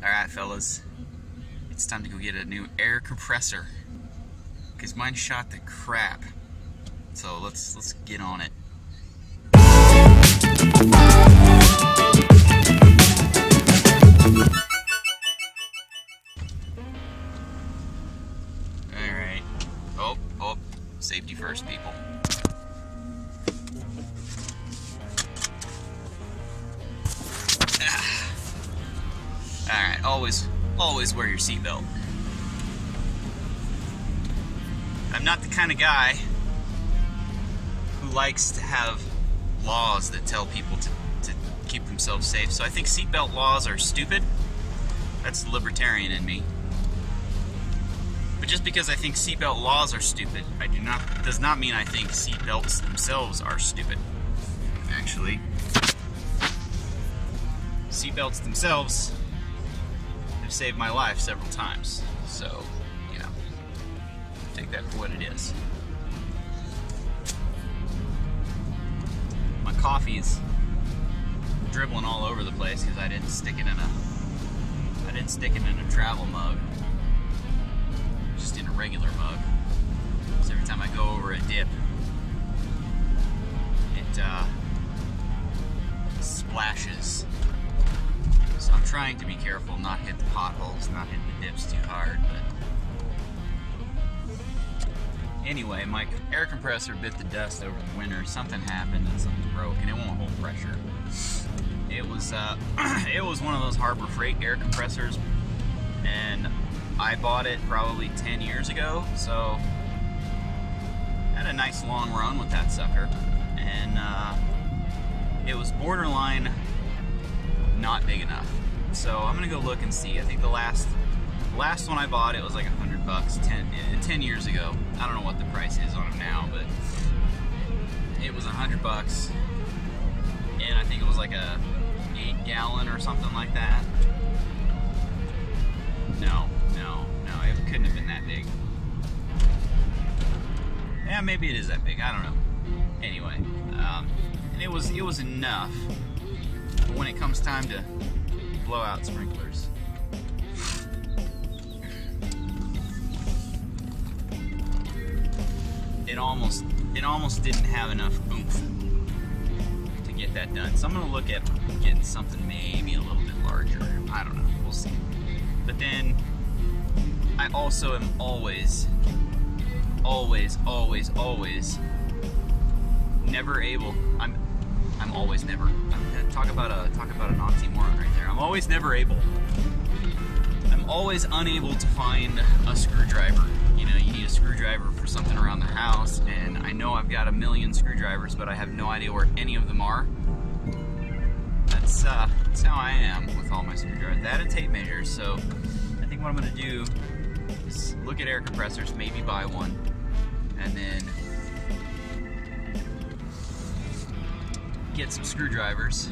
Alright fellas, it's time to go get a new air compressor, because mine shot the crap. So let's get on it. Alright. Oh, safety first, people. Alright, always wear your seatbelt. I'm not the kind of guy who likes to have laws that tell people to keep themselves safe, so I think seatbelt laws are stupid. That's the libertarian in me. But just because I think seatbelt laws are stupid, does not mean I think seatbelts themselves are stupid. Actually, seatbelts themselves have saved my life several times, so, you know, take that for what it is. My coffee's dribbling all over the place because I didn't stick it in a travel mug, just in a regular mug. So every time I go over a dip, it splashes. So I'm trying to be careful, not hit the potholes, not hit the dips too hard, but anyway, my air compressor bit the dust over the winter. Something happened and something broke and it won't hold pressure. It was one of those Harbor Freight air compressors, and I bought it probably 10 years ago, so I had a nice long run with that sucker, and it was borderline not big enough. So I'm gonna go look and see. I think the last one I bought, it was like $100 10 years ago. I don't know what the price is on them now, but it was $100, and I think it was like a 8-gallon or something like that. No, it couldn't have been that big. Yeah, maybe it is that big, I don't know. Anyway, and it was enough. But when it comes time to blow out sprinklers, it almost didn't have enough oomph to get that done. So I'm gonna look at getting something maybe a little bit larger. I don't know, we'll see. But then I also am always never able. I'm always never. Talk about an oxymoron right there. I'm always never able. I'm always unable to find a screwdriver. You know, you need a screwdriver for something around the house, and I know I've got a million screwdrivers, but I have no idea where any of them are. That's how I am with all my screwdrivers. That and tape measures. So I think what I'm gonna do is look at air compressors, maybe buy one, and then get some screwdrivers.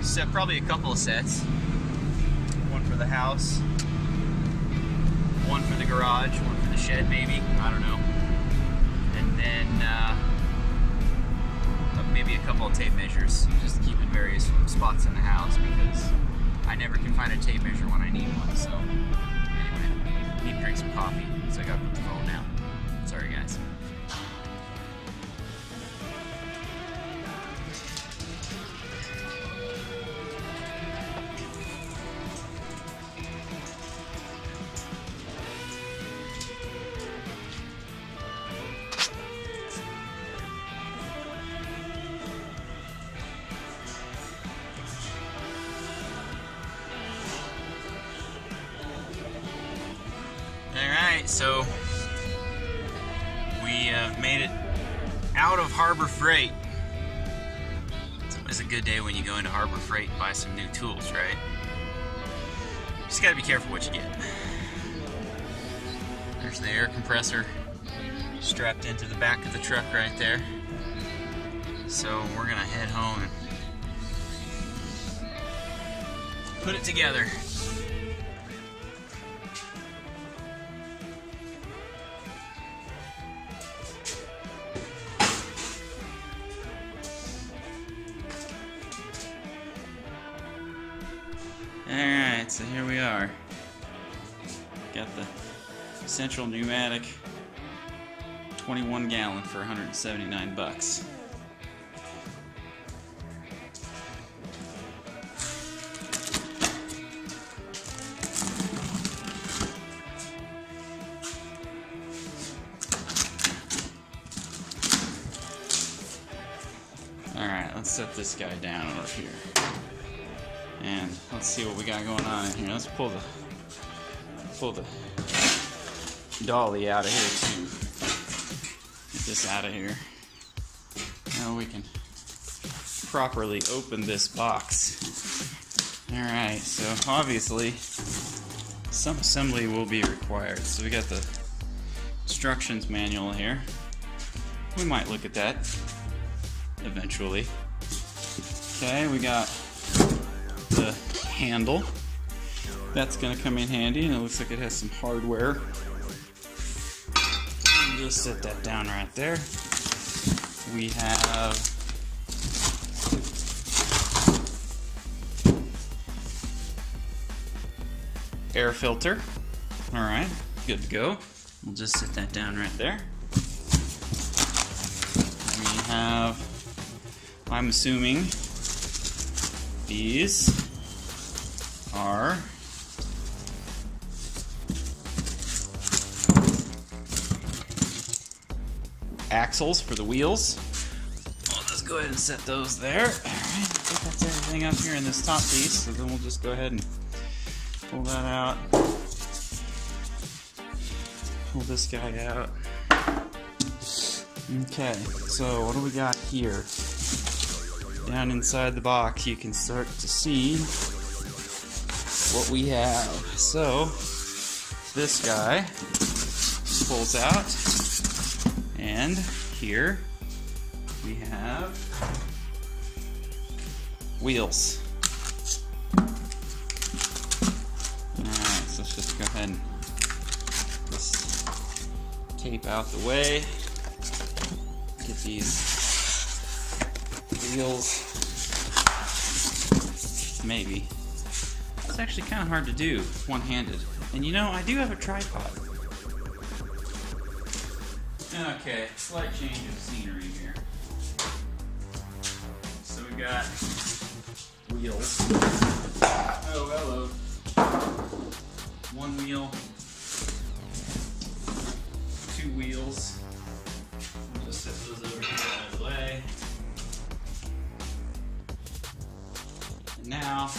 Set probably a couple of sets. One for the house, one for the garage, one for the shed maybe, I don't know. And then maybe a couple of tape measures, just to keep in various spots in the house, because I never can find a tape measure when I need one. So anyway, need to drink some coffee, so I gotta put the phone down. Sorry guys. Alright, so we have made it out of Harbor Freight. It's always a good day when you go into Harbor Freight and buy some new tools, right? Just gotta be careful what you get. There's the air compressor strapped into the back of the truck right there. So we're gonna head home and put it together. Alright. Alright, so here we are. Got the Central Pneumatic 21 gallon for 179 bucks. Alright, let's set this guy down over here. And let's see what we got going on in here. Let's pull the dolly out of here too. Get this out of here. Now we can properly open this box. Alright, so obviously some assembly will be required. So we got the instructions manual here. We might look at that eventually. Okay, we got the handle. That's going to come in handy, and it looks like it has some hardware. And just set that down right there. We have air filter. Alright, good to go. We'll just set that down right there. We have, I'm assuming, these are axles for the wheels. I'll just go ahead and set those there. Alright, I think that's everything up here in this top piece, so then we'll just go ahead and pull that out. Pull this guy out. Okay, so what do we got here? Down inside the box you can start to see what we have. So this guy pulls out, and here we have wheels. Alright, so let's just go ahead and just tape out the way. Get these wheels. Maybe. It's actually kind of hard to do one-handed. And you know, I do have a tripod. Okay, slight change of scenery here. So we got wheels. Oh, hello. One wheel. Two wheels. We'll just set those over here out of the way. And now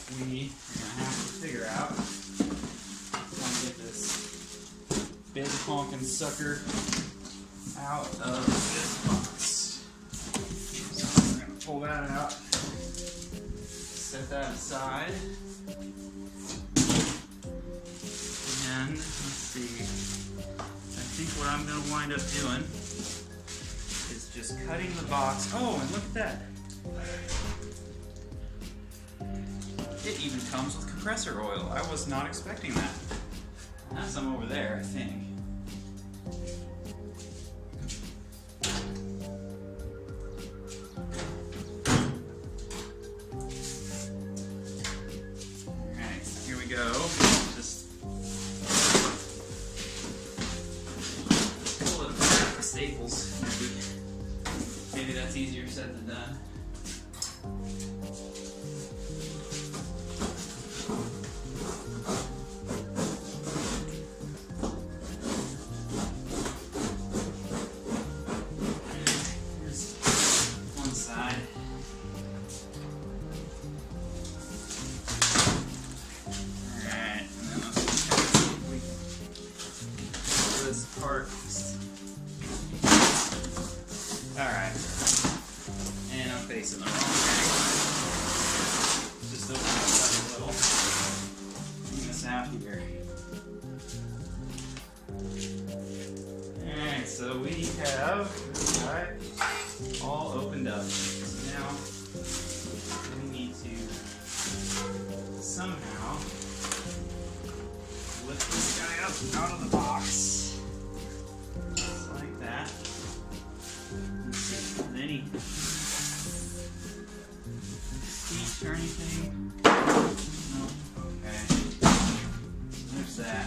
we are going to have to figure out how to get this big honking sucker out of this box. So we're going to pull that out, set that aside, and let's see, I think what I'm going to wind up doing is just cutting the box. Oh, and look at that. It even comes with compressor oil. I was not expecting that. That's some over there, I think. Alright, so here we go. Just pull it apart with staples. Maybe that's easier said than done. Alright, and I'm facing the wrong way. Just open this up a little. Clean this out here. Alright, so we have all opened up. So now we need to somehow lift this guy up out of the box. Just like that. Let's see if there's any feet turn anything? No. Okay. There's that.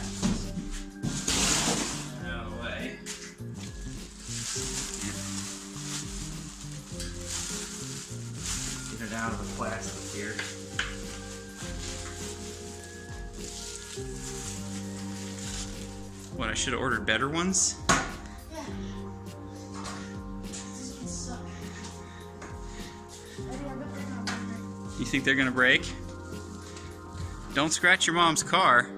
Get it out of the way. Get it out of the plastic here. What, I should have ordered better ones? Yeah. This would suck. You think they're gonna break? Don't scratch your mom's car.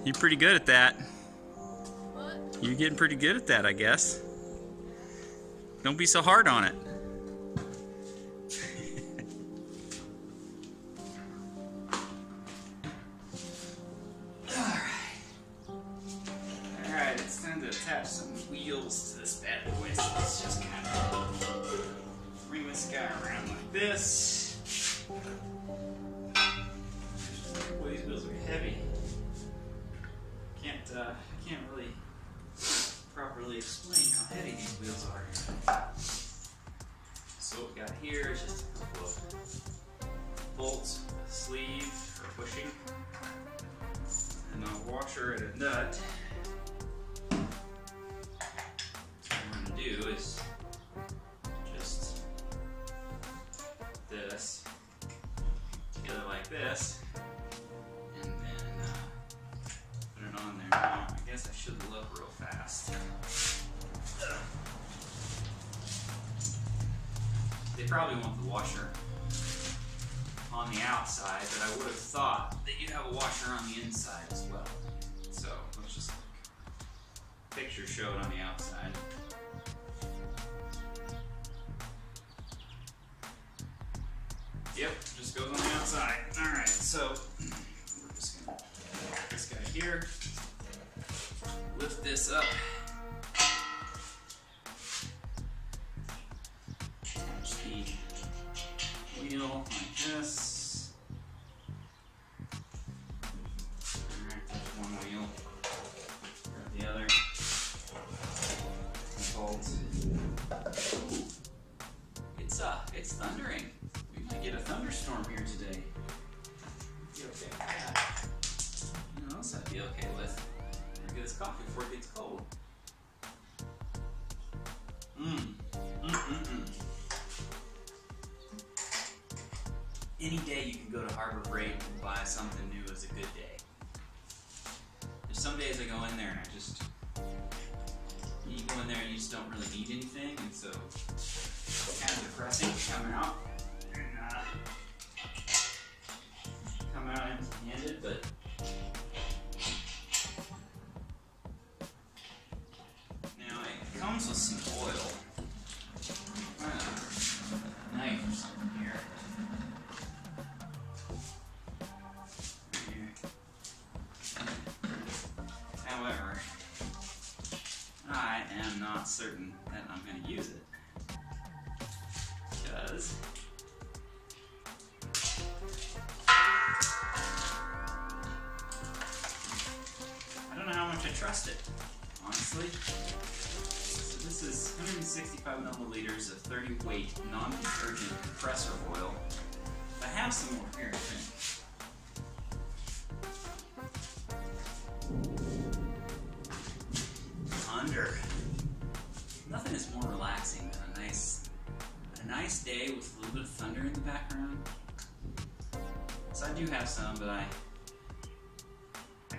You're pretty good at that. What? You're getting pretty good at that, I guess. Don't be so hard on it. Alright, it's time to attach some wheels to this bad boy. So let's just kind of bring this guy around like this. Boy, these wheels are heavy. I can't really properly explain how heavy these wheels are. So what we got here is just a couple of bolts, a sleeve for pushing, and a washer and a nut. What I'm going to do is just this together like this, and then put it on there. Now, I guess I should look real fast. They probably want the washer on the outside, but I would have thought that you'd have a washer on the inside as well. So let's just picture show it on the outside. Yep, just goes on the outside. Alright, so we're just gonna put this guy here, lift this up, attach the wheel like this. Alright, there's one wheel, grab the other, bolts. It's thundering. We might get a thunderstorm here today. Be okay with that. You know what else I'd be okay with? Get this coffee before it gets cold. Any day you can go to Harbor Freight and buy something new is a good day. There's some days I go in there and you go in there and you just don't really need anything, and so it's kind of depressing to come out and come out empty-handed, but now it comes with some oil. Knife or something here. However, I am not certain that I'm going to use it, because I don't know how much I trust it, honestly. So this is 165 milliliters of 30 weight non-detergent compressor oil. I have some more here, I think. Nothing is more relaxing than a nice day with a little bit of thunder in the background. So I do have some, but I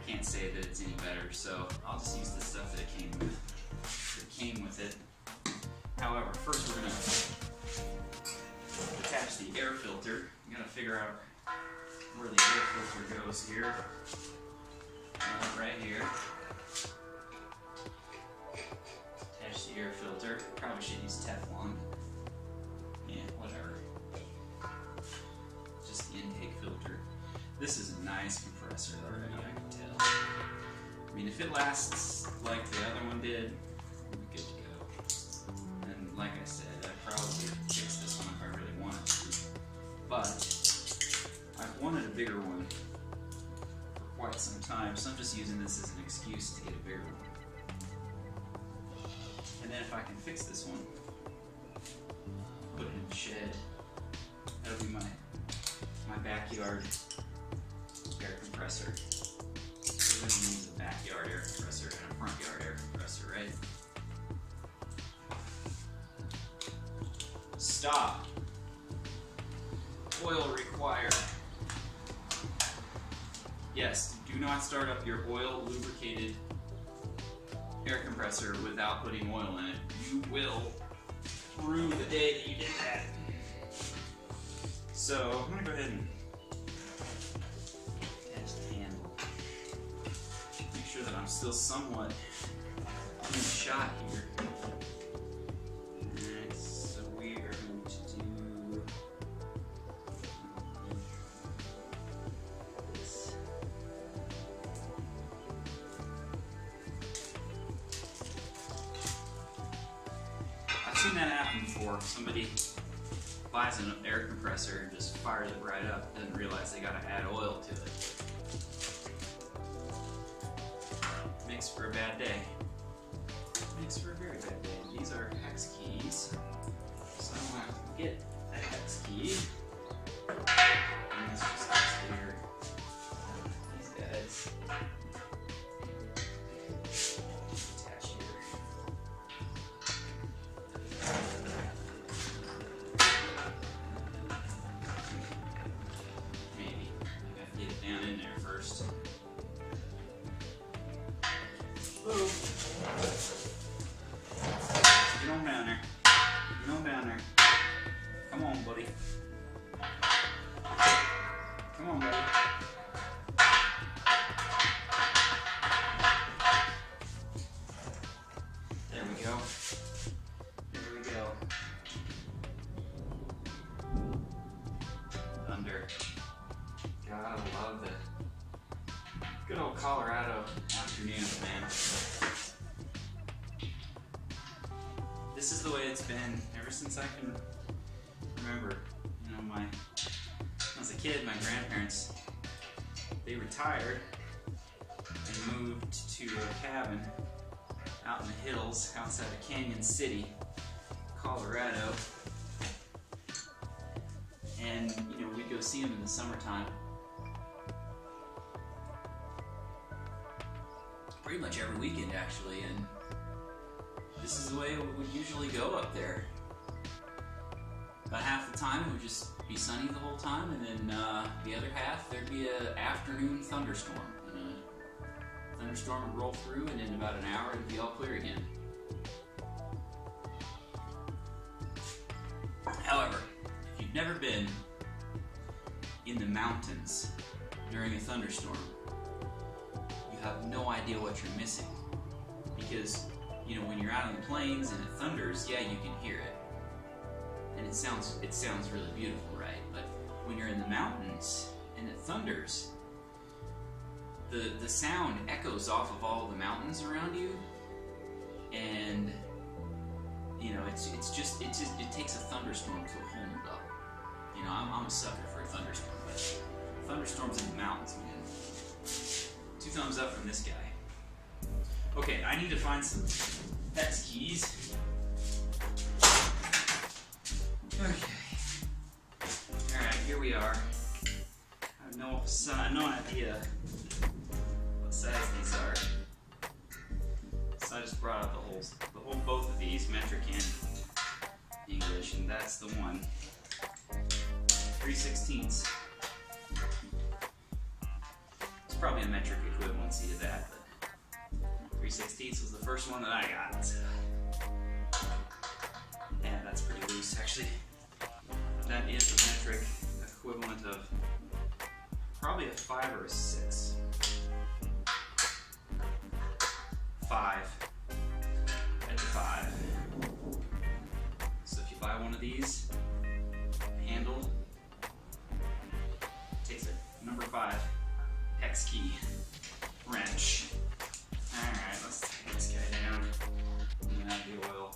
can't say that it's any better. So I'll just use the stuff that it came with it. However, first we're gonna attach the air filter. I'm gonna figure out where the air filter goes here. Right here. Attach the air filter. Probably should use Teflon. Yeah, whatever. Just the intake filter. This is a nice compressor already, I can tell. I mean, if it lasts like the other one did, we'll be good to go. And like I said, I'd probably fix this one if I really wanted to. But I've wanted a bigger one for quite some time, so I'm just using this as an excuse to get a bigger one. And then if I can fix this one, put it in the shed. That'll be my backyard air compressor. We're going to use a backyard air compressor and a front yard air compressor, right? Stop. Oil required. Yes, do not start up your oil lubricated air compressor without putting oil in it. You will rue the day that you did that. So I'm gonna go ahead and catch the handle. Make sure that I'm still somewhat in the shot here. Alright, so we are going to do this. I've seen that happen before. Somebody buys an air compressor and just fires it right up, doesn't realize they gotta add oil to it. Makes for a bad day. Makes for a very bad day. These are hex keys, so I'm gonna have to get a hex key. And this just goes here. These guys attach here. Maybe. I gotta get it down in there first. Whoa. Get on down there. Get on down there. Come on, buddy. Come on, buddy. There we go. There we go. Thunder. Gotta love the good old Colorado afternoons, man. This is the way it's been ever since I can remember. You know, when I was a kid, my grandparents, they retired and moved to a cabin out in the hills outside of Canyon City, Colorado. And, you know, we'd go see them in the summertime. Pretty much every weekend, actually, and this is the way it would usually go up there. About half the time it would just be sunny the whole time, and then the other half there'd be an afternoon thunderstorm. And a thunderstorm would roll through, and in about an hour it'd be all clear again. However, if you've never been in the mountains during a thunderstorm, you have no idea what you're missing. Because, you know, when you're out on the plains and it thunders, yeah, you can hear it. And it sounds really beautiful, right? But when you're in the mountains and it thunders, the sound echoes off of all the mountains around you, and you know, it takes a thunderstorm to a whole new level. You know, I'm a sucker for a thunderstorm, but thunderstorms in the mountains, man. 2 thumbs up from this guy. Okay, I need to find some hex keys. Okay. Alright, here we are. I have no idea what size these are. So I just brought out both of these, metric and English, and that's the one. 3/16. It's probably a metric equivalency to that, but 3/16 was the first one that I got. Yeah, that's pretty loose, actually. That is a metric equivalent of probably a 5 or a 6. 5. That's a 5. So if you buy one of these, handled, it takes a number 5 hex key wrench. Alright, let's take this guy down and add the oil.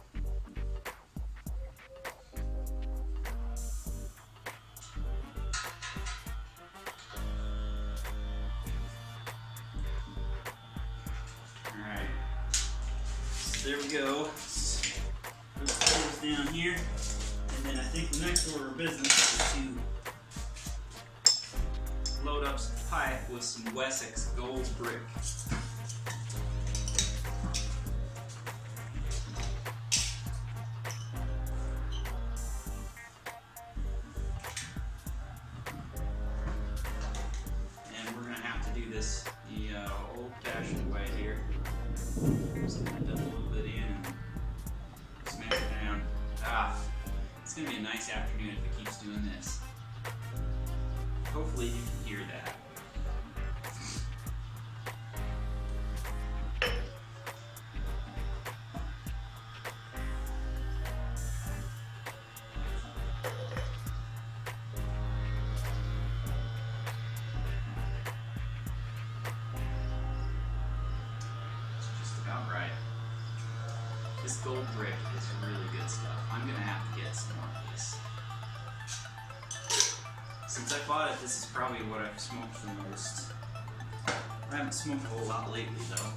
Alright, so there we go. down here, and then I think the next order of business is to load up some pipe with some Wessex gold brick. And we're going to have to do this the old-fashioned way here. Just dump a little bit in and smash it down. It's going to be a nice afternoon if it keeps doing this. Hopefully you can hear that. Right. This gold brick is really good stuff. I'm gonna have to get some more of these. Since I bought it, this is probably what I've smoked the most. I haven't smoked a whole lot lately though.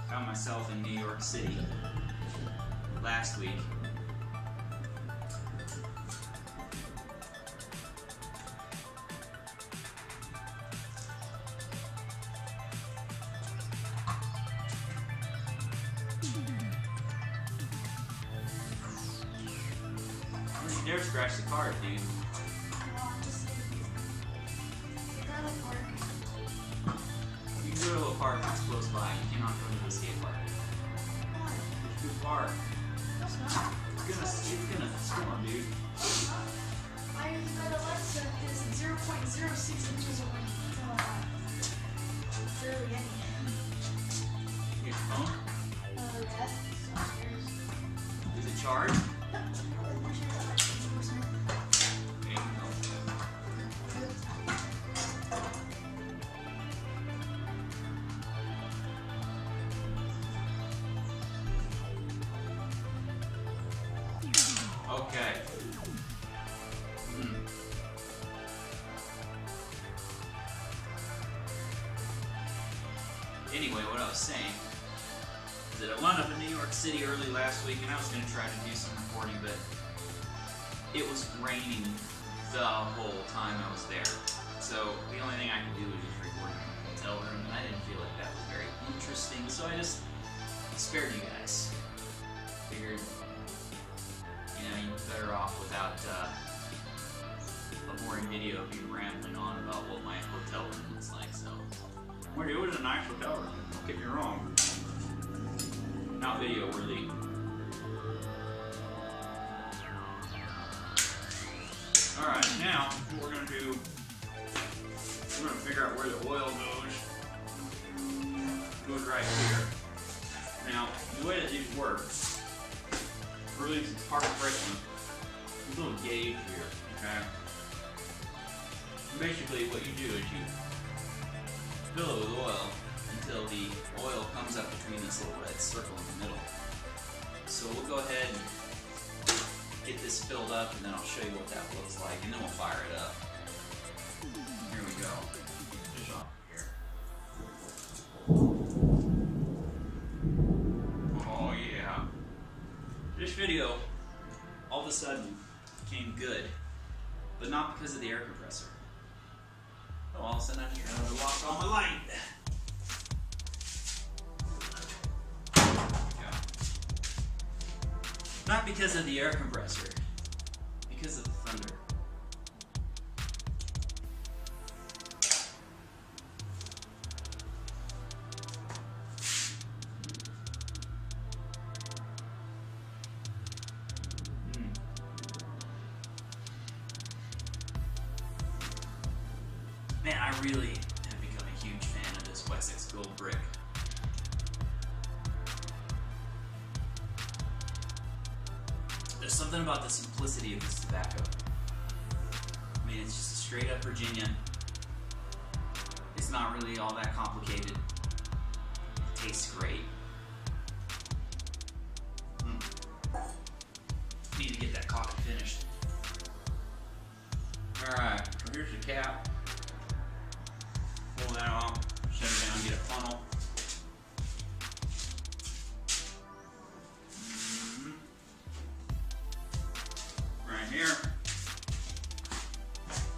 Found myself in New York City last week. You never scratch the card, dude. No, I'm just get that apart. You can go to a park that's close by. You cannot go to the skate park. Why? It's too far. No, it's not. It's gonna storm, dude. I use that Alexa is 0.06 inches away. That's barely any. You get your phone? Yeah, it's upstairs. Is it charged? Yep. Probably push it up 50%. There you go. Okay. Anyway, what I was saying is that I wound up in New York City early last week, and I was going to try to do some recording, but it was raining the whole time I was there. So the only thing I could do was just record in the hotel room, and I didn't feel like that was very interesting, so I just spared you guys. Figured, you know, you're better off without a boring video of you rambling on about what my hotel room looks like. So, well, it was a nice hotel room. Don't get me wrong. Not video worthy. All right, now what we're gonna do, we're gonna figure out where the oil goes. It goes right here. Now, the way that these work, or at least it's part of breaking, there's a little gauge here, okay? Basically, what you do is you fill it with oil until the oil comes up between this little red circle in the middle. So we'll go ahead and get this filled up, and then I'll show you what that looks like, and then we'll fire it up. Here we go. Just off here. Oh yeah. This video, all of a sudden, became good, but not because of the air compressor. Oh, all of a sudden I just remembered to lock on my light. Not because of the air compressor, because of the thunder. Man, I really have become a huge fan of this Wessex gold brick. There's something about the simplicity of this tobacco. I mean, it's just a straight up Virginia. It's not really all that complicated. It tastes great. Need to get that coffee finished. Alright, so here's the cap. Pull that off, shut it down, get a funnel. here.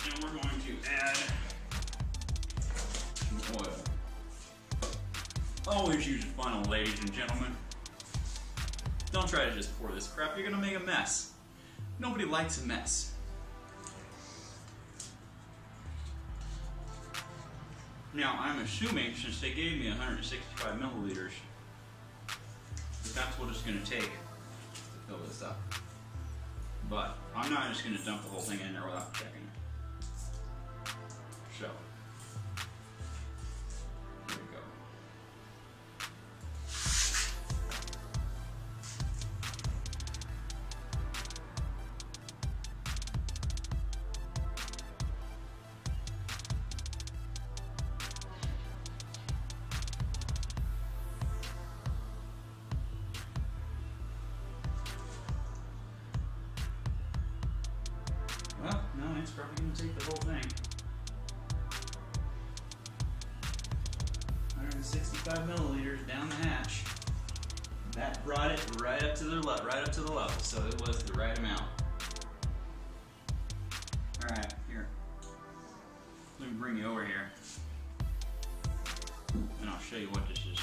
And we're going to add some oil. Always use a funnel, ladies and gentlemen. Don't try to just pour this crap, you're gonna make a mess. Nobody likes a mess. Now, I'm assuming, since they gave me 165 milliliters, that that's what it's gonna take to fill this up. But I'm not just gonna dump the whole thing in there without checking. So, here we go. Well, no, it's probably going to take the whole thing. 165 milliliters down the hatch. That brought it right up to the level, so it was the right amount. All right, here. Let me bring you over here, and I'll show you what this is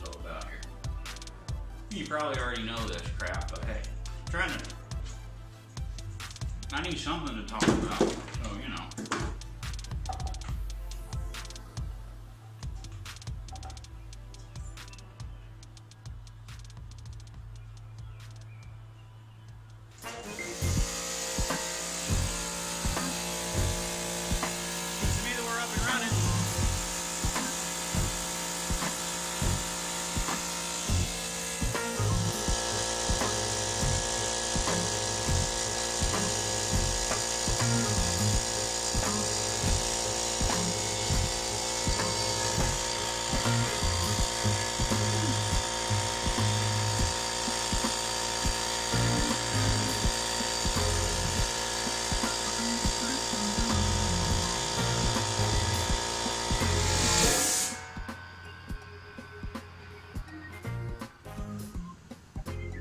all about here. You probably already know this crap, but hey, I'm trying to. I need something to talk about, so you know. Seems to me that we're up and running.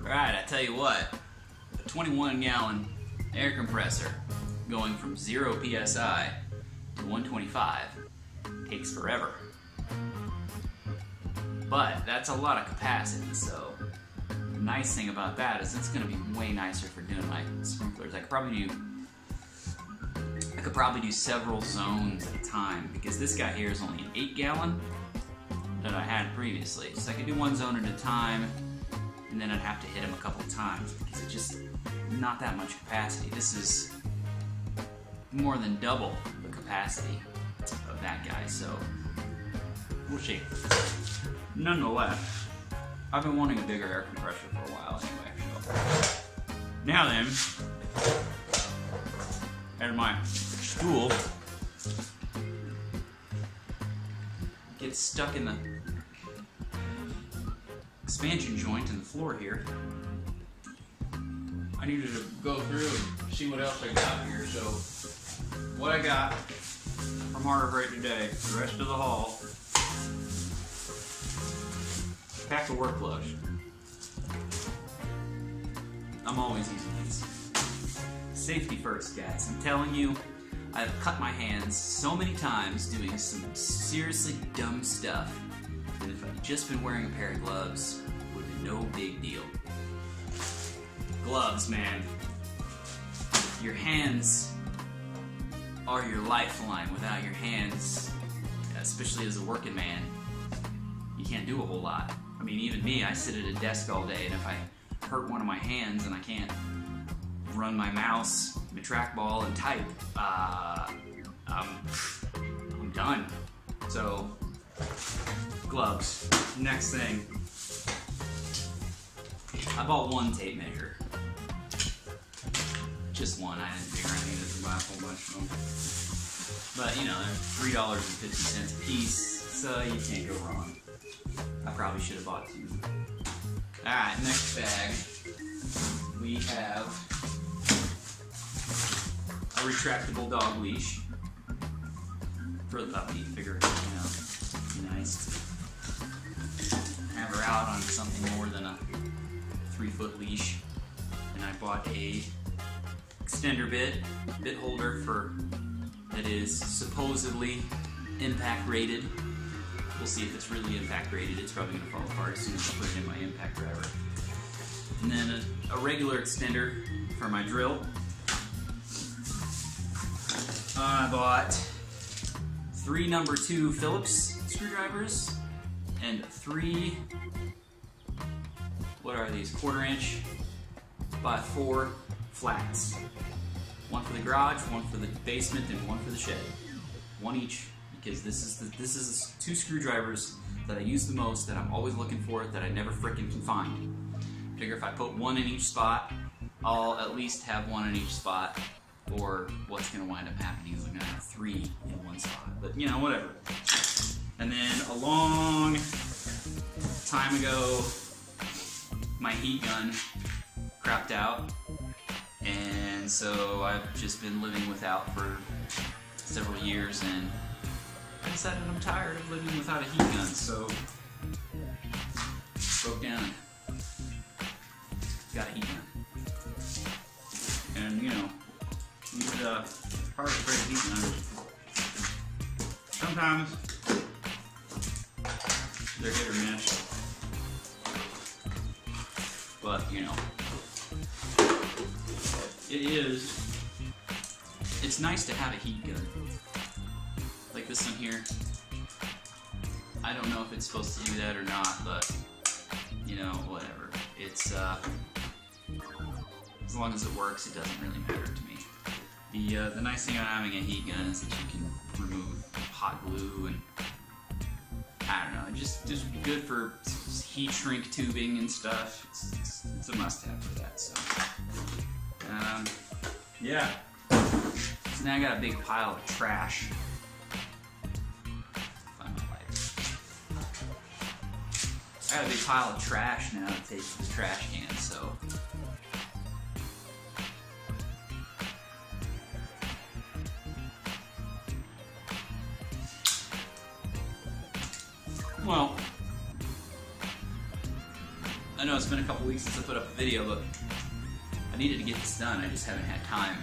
Alright, I tell you what, a 21-gallon air compressor going from 0 psi to 125 takes forever. But that's a lot of capacity, so the nice thing about that is it's going to be way nicer for doing my sprinklers. I could probably do several zones at a time, because this guy here is only an 8-gallon that I had previously. So I could do one zone at a time, and then I'd have to hit him a couple times because it's just not that much capacity. This is more than double the capacity of that guy, so we'll see. Nonetheless, I've been wanting a bigger air compressor for a while anyway, so. Now then, as my stool gets stuck in the expansion joint in the floor here, I needed to go through and see what else I got here. So what I got from Harbor Freight today, the rest of the haul, pack of work gloves. I'm always using these. Safety first, guys. I'm telling you, I've cut my hands so many times doing some seriously dumb stuff. And if I'd just been wearing a pair of gloves, it would have been no big deal. Gloves, man. Your hands are your lifeline. Without your hands, especially as a working man, you can't do a whole lot. I mean, even me, I sit at a desk all day, and if I hurt one of my hands and I can't run my mouse, my trackball, and type, I'm done. So, gloves. Next thing, I bought one tape measure. Just one. I didn't figure I needed to buy a whole bunch of them. But you know, they're $3.50 a piece, so you can't go wrong. I probably should have bought two. Alright, next bag, we have a retractable dog leash for the puppy. Figure, you know, nice to have her out on something more than a 3-foot leash. And I bought a extender bit holder for that is supposedly impact rated. We'll see if it's really impact rated. It's probably going to fall apart as soon as I put it in my impact driver. And then a regular extender for my drill. I bought 3 number 2 Phillips screwdrivers and 3, what are these, 1/4 inch by 4 flats. 1 for the garage, 1 for the basement, and 1 for the shed. 1 each, because this is 2 screwdrivers that I use the most, that I'm always looking for, that I never frickin' can find. I figure if I put 1 in each spot, I'll at least have 1 in each spot, or what's going to wind up happening is I'm going to have 3 in 1 spot. But, you know, whatever. And then a long time ago, my heat gun crapped out, and so I've just been living without for several years, and I decided I'm tired of living without a heat gun, so broke down and got a heat gun. And you know, these hard freight heat guns, sometimes they're hit or miss, but you know, it's nice to have a heat gun. Like this one here, I don't know if it's supposed to do that or not, but you know, whatever. It's as long as it works, it doesn't really matter to me. The nice thing about having a heat gun is that you can remove hot glue, and I don't know, just good for heat shrink tubing and stuff. It's a must-have for that. So yeah. So now I got a big pile of trash. Find my lighter. I got a big pile of trash now to take to the trash can, so. Well, I know it's been a couple weeks since I put up a video, but I needed to get this done. I just haven't had time.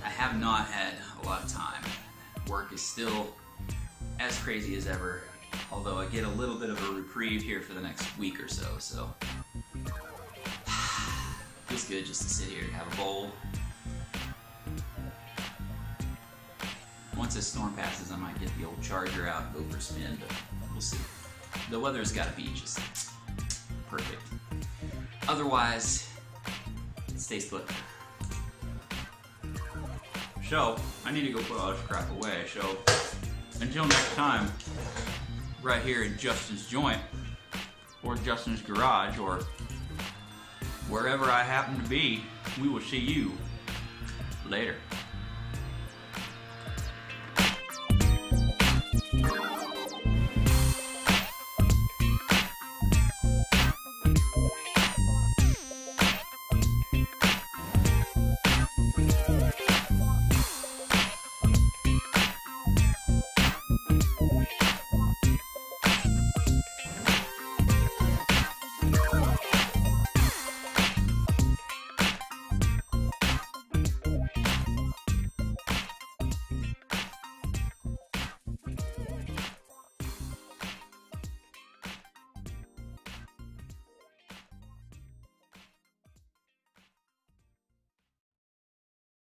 I have not had a lot of time. Work is still as crazy as ever, although I get a little bit of a reprieve here for the next week or so, so feels good just to sit here and have a bowl. Once this storm passes, I might get the old charger out and go for a spin, but we'll see. The weather's got to be just perfect. Otherwise, it stays put. So, I need to go put all this crap away, so until next time, right here in Justin's joint, or Justin's garage, or wherever I happen to be, we will see you later.